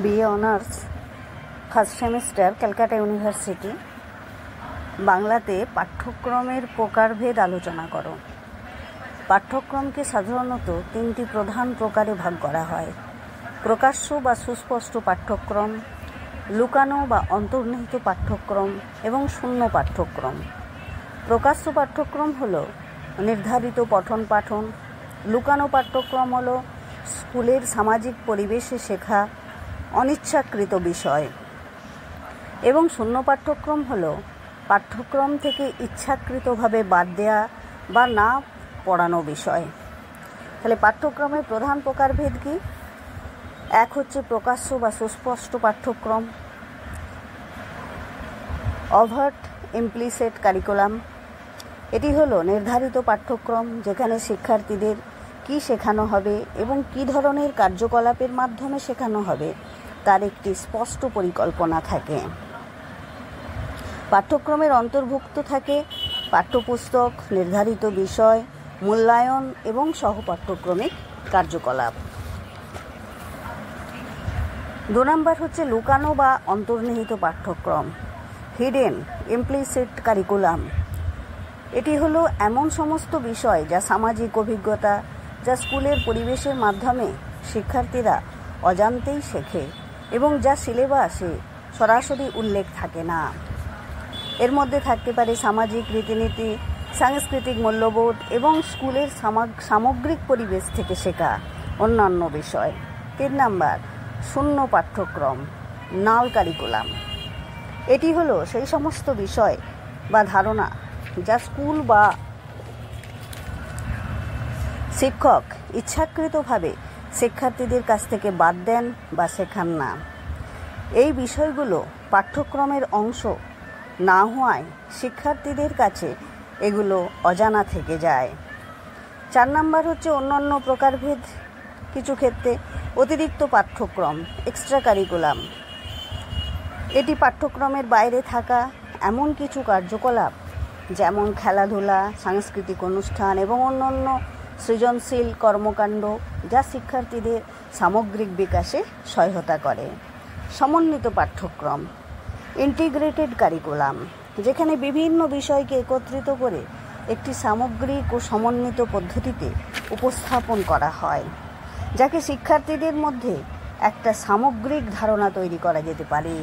BA honours first semester Calcutta university. বাংলাতে পাঠ্যক্রমের প্রকারভেদ আলোচনা করো। পাঠ্যক্রমকে সাধারণত তিনটি প্রধান প্রকারে ভাগ করা হয়: প্রকাশ্য বা সুস্পষ্ট পাঠ্যক্রম, লুকানো বা অন্তর্নিহিত পাঠ্যক্রম এবং শূন্য পাঠ্যক্রম। প্রকাশ্য পাঠ্যক্রম হলো নির্ধারিত পঠন পাঠন, লুকানো পাঠ্যক্রম হলো স্কুলের সামাজিক পরিবেশে শেখা অনিচ্ছাকৃত বিষয়, এবং শূন্য পাঠ্যক্রম হলো পাঠ্যক্রম থেকে ইচ্ছাকৃতভাবে বাদ দেয়া বা না পড়ানো বিষয়। তাহলে পাঠ্যক্রমের প্রধান প্রকারভেদ কি? এক হচ্ছে প্রকাশ্য বা সুস্পষ্ট পাঠ্যক্রম, ওভার্ট ইমপ্লিসিট কারিকুলাম। এটি হলো নির্ধারিত পাঠ্যক্রম যেখানে শিক্ষার্থীদের কি শেখানো হবে এবং কি ধরনের কার্যকলাপের মাধ্যমে শেখানো হবে তার একটি স্পষ্ট পরিকল্পনা থাকে। পাঠ্যক্রমের অন্তর্ভুক্ত থাকে পাঠ্যপুস্তক, নির্ধারিত বিষয়, মূল্যায়ন এবং সহপাঠ্যক্রমিক কার্যকলাপ। 2 নম্বর হচ্ছে লুকানো বা অন্তর্নিহিত পাঠ্যক্রম, হিডেন ইমপ্লিসিট কারিকুলাম। এটি হলো এমন সমস্ত বিষয় যা সামাজিক অভিজ্ঞতা, যা স্কুলের পরিবেশের মাধ্যমে শিক্ষার্থীরা অজান্তেই শেখে এবং যা সিলেবাসে সরাসরি উল্লেখ থাকে না। এর মধ্যে থাকতে পারে সামাজিক রীতিনীতি, সাংস্কৃতিক মূল্যবোধ এবং স্কুলের সামগ্রিক পরিবেশ থেকে শেখা অন্যান্য বিষয়। 3 নম্বর শূন্য পাঠ্যক্রম, নাল কারিকুলাম। এটি হলো সেই সমস্ত বিষয় বা ধারণা যা স্কুল বা শিক্ষক ইচ্ছাকৃতভাবে শিক্ষার্থীদের কাছ থেকে বাদ দেন বা শেখান না। এই বিষয়গুলো পাঠ্যক্রমের অংশ না হওয়ায় শিক্ষার্থীদের কাছে এগুলো অজানা থেকে যায়। 4 নম্বর হচ্ছে অন্যান্য প্রকারভেদ। কিছু ক্ষেত্রে অতিরিক্ত পাঠ্যক্রম, এক্সট্রা কারিকুলাম। এটি পাঠ্যক্রমের বাইরে থাকা এমন কিছু কার্যকলাপ যেমন খেলাধুলা, সাংস্কৃতিক অনুষ্ঠান এবং অন্যান্য সৃজনশীল কর্মকাণ্ড যা শিক্ষার্থীদের সামগ্রিক বিকাশে সহায়তা করে। সমন্বিত পাঠ্যক্রম, ইন্টিগ্রেটেড কারিকুলাম, যেখানে বিভিন্ন বিষয়কে একত্রিত করে একটি সামগ্রিক ও সমন্বিত পদ্ধতিতে উপস্থাপন করা হয়, যাকে শিক্ষার্থীদের মধ্যে একটা সামগ্রিক ধারণা তৈরি করা যেতে পারে।